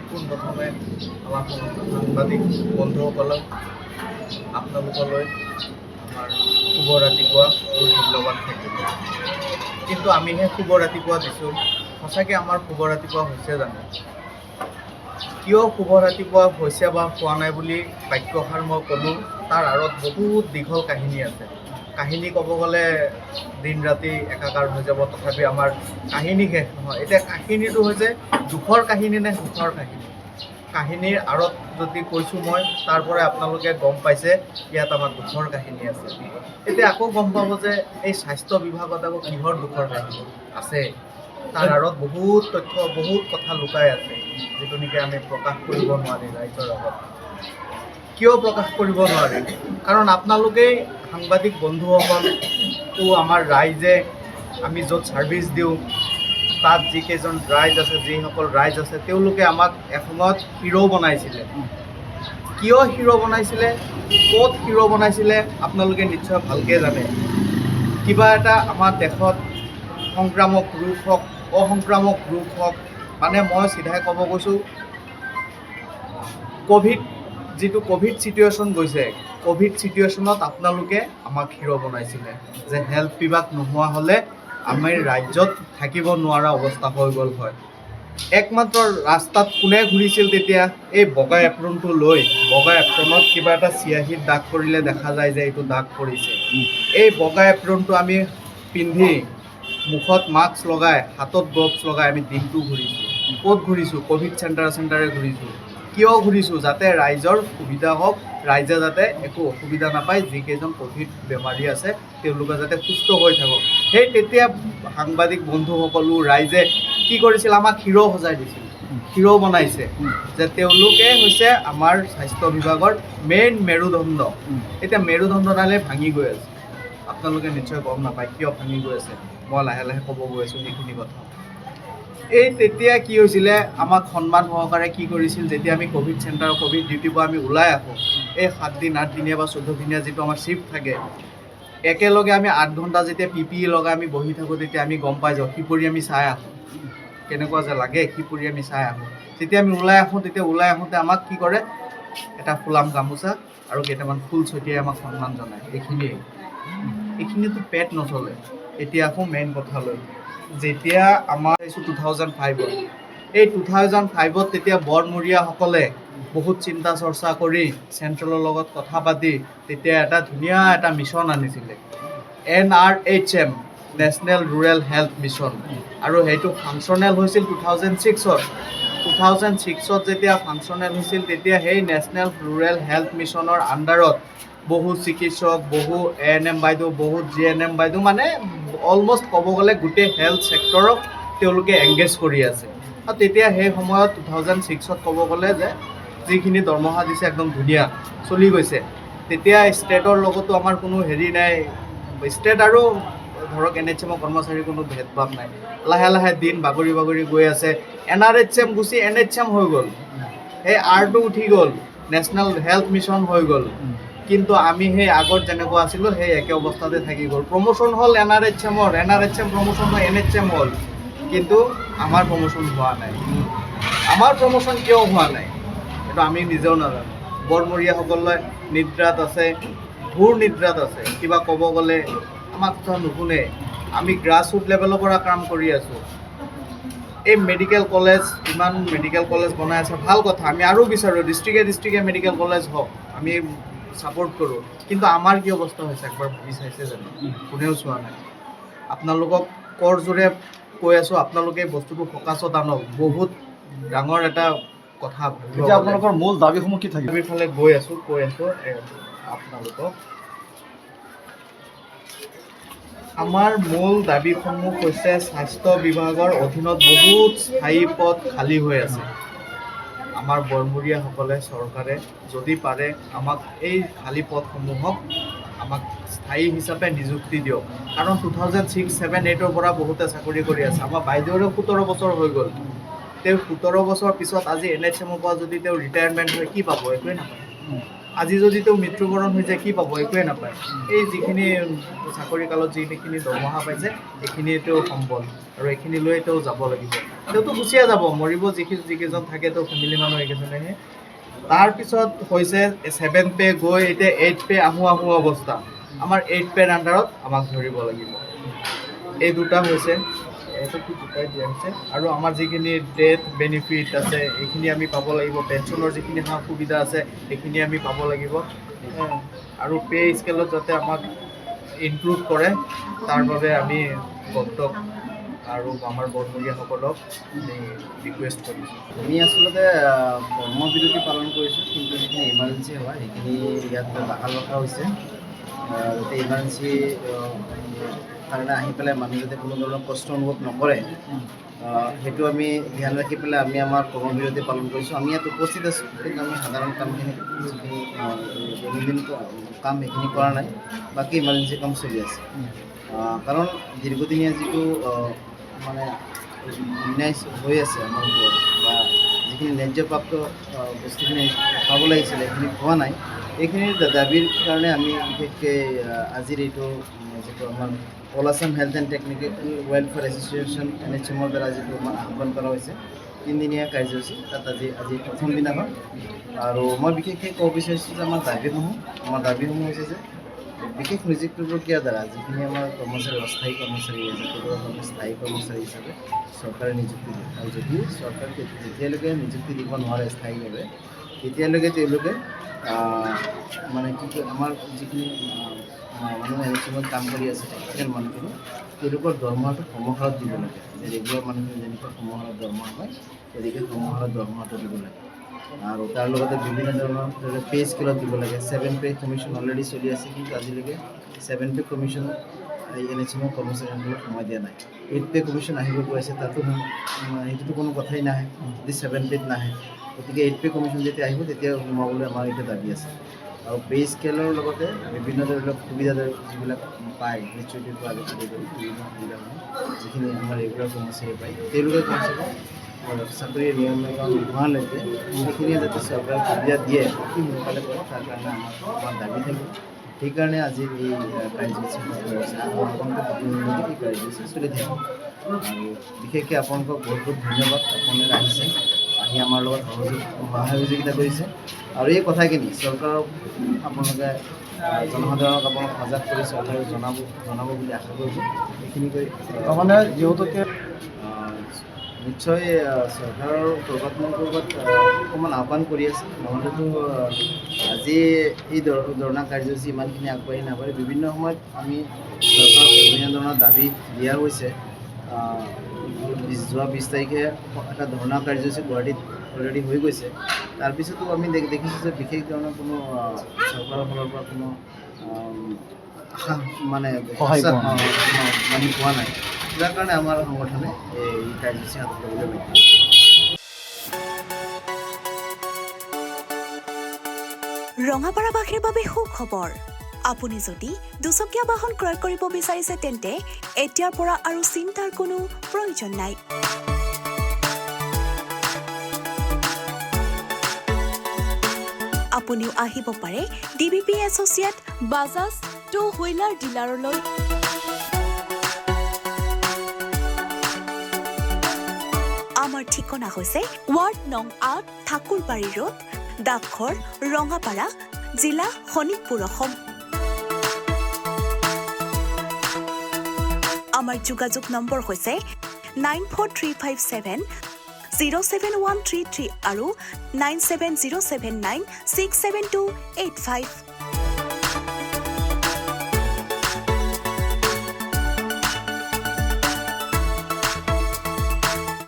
পোনপ্ৰথমে আমাৰ সাংবাদিক বন্ধুসকলক আপোনালোকলৈ আমাৰ শুভ ৰাতিপুৱা বহুত ধন্যবাদ থাকিব। কিন্তু আমিহে শুভ ৰাতিপুৱা দিছোঁ, সঁচাকৈ আমাৰ শুভ ৰাতিপুৱা হৈছে জানো? কিয় শুভ ৰাতিপুৱা হৈছে বা হোৱা নাই বুলি বাক্যষাৰ মই ক'লোঁ, তাৰ আঁৰত বহুত দীঘল কাহিনী আছে। কাহিনী ক'ব গ'লে দিন ৰাতি একাকাৰ হৈ যাব, তথাপি আমাৰ কাহিনী শেষ নহয়। এতিয়া কাহিনীটো হৈছে দুখৰ কাহিনী নে সুখৰ কাহিনী? কাহিনীৰ আঁৰত যদি কৈছোঁ মই, তাৰ পৰাই আপোনালোকে গম পাইছে ইয়াত আমাৰ দুখৰ কাহিনী আছে। এতিয়া আকৌ গম পাব যে এই স্বাস্থ্য বিভাগত আকৌ কিহৰ দুখৰ কাহিনী আছে। তাৰ আঁৰত বহুত তথ্য, বহুত কথা লুকাই আছে, যিটো নেকি আমি প্ৰকাশ কৰিব নোৱাৰি ৰাইজৰ আগত। কিয় প্ৰকাশ কৰিব নোৱাৰি? কাৰণ আপোনালোকেই সাংবাদিক বন্ধুসকল আমাৰ ৰাইজে, আমি য'ত ছাৰ্ভিচ দিওঁ তাত যিকেইজন ৰাইজ আছে, যিসকল ৰাইজ আছে, তেওঁলোকে আমাক এসময়ত হিৰো বনাইছিলে। কিয় হিৰো বনাইছিলে, ক'ত হিৰো বনাইছিলে আপোনালোকে নিশ্চয় ভালকৈ জানে। কিবা এটা আমাৰ দেশত সংক্ৰামক ৰোগ হওক, অসংক্ৰামক ৰোগ হওক, মানে মই চিধাই ক'ব গৈছোঁ, যিটো ক'ভিড ছিটুৱেশ্যন গৈছে, ক'ভিড ছিটুৱেশ্যনত আপোনালোকে আমাক হিৰো বনাইছিলে যে হেল্থ বিভাগ নোহোৱা হ'লে আমি ৰাজ্যত থাকিব নোৱাৰা অৱস্থা হৈ গ'ল হয়। একমাত্ৰ ৰাস্তাত কোনে ঘূৰিছিল তেতিয়া? এই বগা এপ্ৰনটো লৈ, বগা এপ্ৰনত কিবা এটা চিয়াহীত দাগ কৰিলে দেখা যায় যে এইটো দাগ পৰিছে। এই বগা এপ্ৰনটো আমি পিন্ধি, মুখত মাস্ক লগাই, হাতত গ্লভছ লগাই আমি দিনটো ঘূৰিছোঁ। ক'ত ঘূৰিছোঁ? ক'ভিড চেণ্টাৰে ঘূৰিছোঁ। কিয় ঘূৰিছোঁ? যাতে ৰাইজৰ সুবিধা হওক, ৰাইজে যাতে একো অসুবিধা নাপায়, যিকেইজন ক'ভিড বেমাৰী আছে তেওঁলোকে যাতে সুস্থ হৈ থাকক। সেই তেতিয়া সাংবাদিক বন্ধুসকলো ৰাইজে কি কৰিছিল? আমাক হিৰো সজাই দিছিল, হিৰো বনাইছে যে তেওঁলোকে হৈছে আমাৰ স্বাস্থ্য বিভাগৰ মেইন মেৰুদণ্ড। এতিয়া মেৰুদণ্ডডালে ভাঙি গৈ আছে। আপোনালোকে নিশ্চয় গম নাপায় কিয় ভাঙি গৈ আছে। মই লাহে লাহে ক'ব গৈ আছোঁ সেইখিনি কথা। এই তেতিয়া কি হৈছিলে, আমাক সন্মান সহকাৰে কি কৰিছিল, যেতিয়া আমি ক'ভিড চেণ্টাৰ, ক'ভিড ডিউটিৰ পৰা আমি ওলাই আহোঁ, এই 7 দিন 8 দিনীয়া বা 14 দিনীয়া যিটো আমাৰ শ্বিফ্ট থাকে, একেলগে আমি 8 ঘণ্টা যেতিয়া PPE লগাই আমি বহি থাকোঁ, তেতিয়া আমি গম পাই যাওঁ, সিপৰি আমি চাই আহোঁ কেনেকুৱা যে লাগে, সিপৰি আমি চাই আহোঁ। যেতিয়া আমি ওলাই আহোঁ, তেতিয়া ওলাই আহোঁতে আমাক কি কৰে, এটা ফুলাম গামোচা আৰু কেইটামান ফুল ছটিয়াই আমাক সন্মান জনায়। এইখিনিতো পেট নচলে। এতিয়া আকৌ মেইন কথালৈ, যেতিয়া আমাৰ 2005ত, এই 2005ত তেতিয়া বৰমূৰীয়াসকলে বহুত চিন্তা চৰ্চা কৰি চেণ্ট্ৰেলৰ লগত কথা পাতি তেতিয়া এটা ধুনীয়া এটা মিছন আনিছিলে, NRHM, national rural health mission. আৰু সেইটো ফাংচনেল হৈছিল 2006ত। 2006ত যেতিয়া ফাংচনেল হৈছিল, তেতিয়া সেই নেশ্যনেল ৰুৰেল হেল্থ মিছনৰ আণ্ডাৰত বহু চিকিৎসক, বহু ANM বাইদেউ, বহুত GNM বাইদেউ, মানে অলমষ্ট ক'ব গ'লে গোটেই হেল্থ ছেক্টৰক তেওঁলোকে এংগেজ কৰি আছে। আৰু তেতিয়া সেই সময়ত 2006ত ক'ব গ'লে যে যিখিনি দৰমহা দিছে একদম ধুনীয়া চলি গৈছে। তেতিয়া ষ্টেটৰ লগতো আমাৰ কোনো হেৰি নাই, ষ্টেট আৰু ধৰক NHM কৰ্মচাৰীৰ কোনো ভেদভাৱ নাই। লাহে লাহে দিন বাগৰি বাগৰি গৈ আছে, NRHM গুচি NHM হৈ গ'ল, সেই আৰটো উঠি গ'ল, নেশ্যনেল হেল্থ মিছন হৈ গ'ল। কিন্তু আমি সেই আগত যেনেকুৱা আছিলোঁ সেই একে অৱস্থাতে থাকি গ'ল। প্ৰমোশ্যন হ'ল NRHMৰ, NRHM প্ৰমোশ্যন হৈ NHM হ'ল, কিন্তু আমাৰ প্ৰমোশ্যন হোৱা নাই। আমাৰ প্ৰমোশ্যন কিয় হোৱা নাই এইটো আমি নিজেও নাজানো। বৰমূৰীয়াসকলে নিদ্ৰাত আছে, ঘোৰ নিদ্ৰাত আছে। কিবা ক'ব গ'লে আমাক কথা নুশুনে। আমি গ্ৰাছৰুট লেভেলৰ পৰা কাম কৰি আছোঁ। এই মেডিকেল কলেজ, ইমান মেডিকেল কলেজ বনাই আছে, ভাল কথা, আমি আৰু বিচাৰোঁ ডিষ্ট্ৰিক্টে মেডিকেল কলেজ হওক, আমি ছাপোৰ্ট কৰোঁ। কিন্তু আমাৰ কি অৱস্থা হৈছে একবাৰ ভাবি চাইছে জানো? কোনেও চোৱা নাই। আপোনালোকক কৰজোৰে কৈ আছোঁ, আপোনালোকে বস্তুটো ফ'কাছত আনক। বহুত ডাঙৰ এটা কথা। এতিয়া আপোনালোকৰ মূল দাবীসমূহ কি থাকিব? আমি ফালে কৈ আছোঁ আপোনালোকক। আমাৰ মূল দাবীসমূহ হৈছে, স্বাস্থ্য বিভাগৰ অধীনত বহুত স্থায়ী পদ খালী হৈ আছে। আমাৰ বৰমূৰীয়াসকলে, চৰকাৰে যদি পাৰে আমাক এই খালী পদসমূহক আমাক স্থায়ী হিচাপে নিযুক্তি দিয়ক। কাৰণ 2006, 7, 8ৰ পৰা বহুতে চাকৰি কৰি আছে। আমাৰ বাইদেউৰেও 17 বছৰ হৈ গ'ল। তেওঁ 17 বছৰ পিছত আজি NHMৰ পৰা যদি তেওঁ ৰিটায়াৰমেণ্ট হয় কি পাব? একোৱেই নাপায়। আজি যদি তেওঁ মৃত্যুবৰণ হৈ যায় কি পাব? একোৱে নাপায়। এই যিখিনি চাকৰি কালত যিখিনি দৰমহা পাইছে এইখিনি তেওঁ সম্বল, আৰু এইখিনি লৈ তেওঁ যাব লাগিব। তেওঁতো গুচিয়ে যাব, মৰিব যিকেইজন থাকে তেওঁ ফেমিলি মানুহ এইকেইজনেহে। তাৰপিছত হৈছে 7 পে গৈ এতিয়া 8 পে আহোঁ অৱস্থা। আমাৰ 8 পেৰ আণ্ডাৰত আমাক ধৰিব লাগিব। এই দুটা হৈছে, এইটো কি দুটাই দিয়া হৈছে। আৰু আমাৰ যিখিনি ডেথ বেনিফিট আছে এইখিনি আমি পাব লাগিব। পেঞ্চনৰ যিখিনি সা সুবিধা আছে সেইখিনি আমি পাব লাগিব। আৰু পে স্কেলত যাতে আমাক ইনক্লুড কৰে তাৰ বাবে আমি গন্তক আৰু আমাৰ বনমূলীয়াসকলক আমি ৰিকুৱেষ্ট কৰিছোঁ। আমি আচলতে কৰ্মবিৰতি পালন কৰিছোঁ, কিন্তু যিখিনি ইমাৰ্জেঞ্চি হয় সেইখিনি ইয়াত বাহাল ৰখা হৈছে। যাতে ইমাৰ্জেঞ্চি কাৰণে আহি পেলাই মানুহ যাতে কোনো ধৰণৰ কষ্ট অনুভৱ নকৰে, সেইটো আমি ধ্যান ৰাখি পেলাই আমি আমাৰ কৰ্মবিৰতি পালন কৰিছোঁ। আমি ইয়াত উপস্থিত আছোঁ, কিন্তু আমি সাধাৰণ কামখিনি যিখিনি দৈনন্দিন কাম সেইখিনি কৰা নাই, বাকী ইমাৰ্জেঞ্চি কাম চলি আছে। কাৰণ দীৰ্ঘদিনীয়া যিটো মানে অন্যায় হৈ আছে আমাৰ ওপৰত, বা যিখিনি ন্যায্যপ্ৰাপ্ত বস্তুখিনি পাব লাগিছিলে সেইখিনি পোৱা নাই। এইখিনিৰ দাবীৰ কাৰণে আমি বিশেষকৈ আজিৰ এইটো যিটো আমাৰ all Assam health and technical welfare association NHM-ৰ দ্বাৰা যিটো আমাৰ আহ্বান কৰা হৈছে 3দিনীয়া কাৰ্যসূচী, তাত আজি প্ৰথম দিনাখন। আৰু মই বিশেষকৈ ক'ব বিচাৰিছোঁ যে আমাৰ দাবীসমূহ হৈছে যে বিশেষ নিযুক্তি প্ৰক্ৰিয়াৰ দ্বাৰা যিখিনি আমাৰ কৰ্মচাৰী অস্থায়ী কৰ্মচাৰী আছে তেওঁলোকক আমি স্থায়ী কৰ্মচাৰী হিচাপে চৰকাৰে নিযুক্তি দিয়ে। আৰু যদি চৰকাৰে যেতিয়ালৈকে নিযুক্তি দিব নোৱাৰে স্থায়ীভাৱে, তেতিয়ালৈকে তেওঁলোকে মানে কি কয়, আমাৰ যিখিনি মানুহ NHM-ত কাম কৰি আছে টেকনিকেল মানুহখিনি, তেওঁলোকৰ দৰমহাটো সমহাৰত দিব লাগে। যে ৰেগুলাৰ মানুহখিনি যেনেকুৱা সমহাৰত দৰমহা হয় তেনেকৈ সমহাৰত দৰমহাটো দিব লাগে। আৰু তাৰ লগতে বিভিন্ন ধৰণৰ পে স্কেলত দিব লাগে। 7 পে কমিশ্যন অলৰেডি চলি আছে, কিন্তু আজিলৈকে 7 পে কমিশ্যন NHM-ৰ কৰ্মচাৰীসকলক সময় দিয়া নাই। 8 পে কমিশ্যন আহিব গৈ আছে, তাতো সেইটোতো কোনো কথাই নাহে যদি 7 পেত নাহে। গতিকে 8 পে কমিশ্যন যেতিয়া আহিব তেতিয়া সোমাবলৈ আমাৰ এতিয়া দাবী আছে। আৰু পে স্কেলৰ লগতে বিভিন্ন ধৰণৰ সুবিধা যিবিলাক পায়, গ্ৰেচুইটিৰ পৰা আদি কৰি বিভিন্ন সুবিধাসমূহ যিখিনি আমাৰ ৰেগুলাৰ কৰ্মচাৰী পায়, তেওঁলোকে কমচে কম চাকৰিৰ নিয়মীয়া নোহোৱালৈকে সেইখিনিয়ে যাতে চৰকাৰে সুবিধা দিয়ে অতি সোনকালে কৰে, তাৰ কাৰণে আমাৰ দাবী থাকিব। সেইকাৰণে আজি এই কাৰ্যসূচী এই কাৰ্যসূচী চলি থাকিব। আৰু বিশেষকৈ আপোনালোকক বহুত ধন্যবাদ। আপোনালোকে আহিছে, আহি আমাৰ লগত সহায় সহযোগিতা কৰিছে। আৰু এই কথাখিনি চৰকাৰক আপোনালোকে জনসাধাৰণক আপোনালোক সজাগ কৰি চৰকাৰে জনাব বুলি আশা কৰিছোঁ। এইখিনি কৰি তাৰমানে যিহেতুকে নিশ্চয় চৰকাৰৰ ক'ৰবাত অকণমান আহ্বান কৰি আছে, নহ'লেতো আজি এই ধৰ্ণা কাৰ্যসূচী ইমানখিনি আগবাঢ়ি নাবাঢ়ে। বিভিন্ন সময়ত আমি চৰকাৰক বিভিন্ন ধৰণৰ দাবী দিয়া হৈছে। যোৱা 20 তাৰিখে এটা ধৰ্ণা কাৰ্যসূচী গুৱাহাটীত অলৰেডি হৈ গৈছে। তাৰপিছতো আমি দেখিছোঁ যে বিশেষ ধৰণৰ কোনো চৰকাৰৰ ফালৰ পৰা কোনো আশা মানে সহায় আমি পোৱা নাই, যাৰ কাৰণে আমাৰ সংগঠনে এই কাৰ্যসূচী হাতত ল'বলৈ বাধ্য। ৰঙাপাৰাবাসীৰ বাবে সুখবৰ। আপুনি যদি দুচকীয়া বাহন ক্ৰয় কৰিব বিচাৰিছে তেন্তে এতিয়াৰ পৰা আৰু চিন্তাৰ কোনো প্ৰয়োজন নাই। আপুনিও আহিব পাৰে DBP associate Bajaj two wheeler ডিলাৰলৈ। আমাৰ ঠিকনা হৈছে ৱাৰ্ড নং 8 ঠাকুৰবাৰী ৰোড, ডাকঘৰ ৰঙাপাৰা, জিলা শোণিতপুৰ, অসম। আমাৰ যোগাযোগ নম্বৰ হৈছে 9435707133 আৰু 9707967285।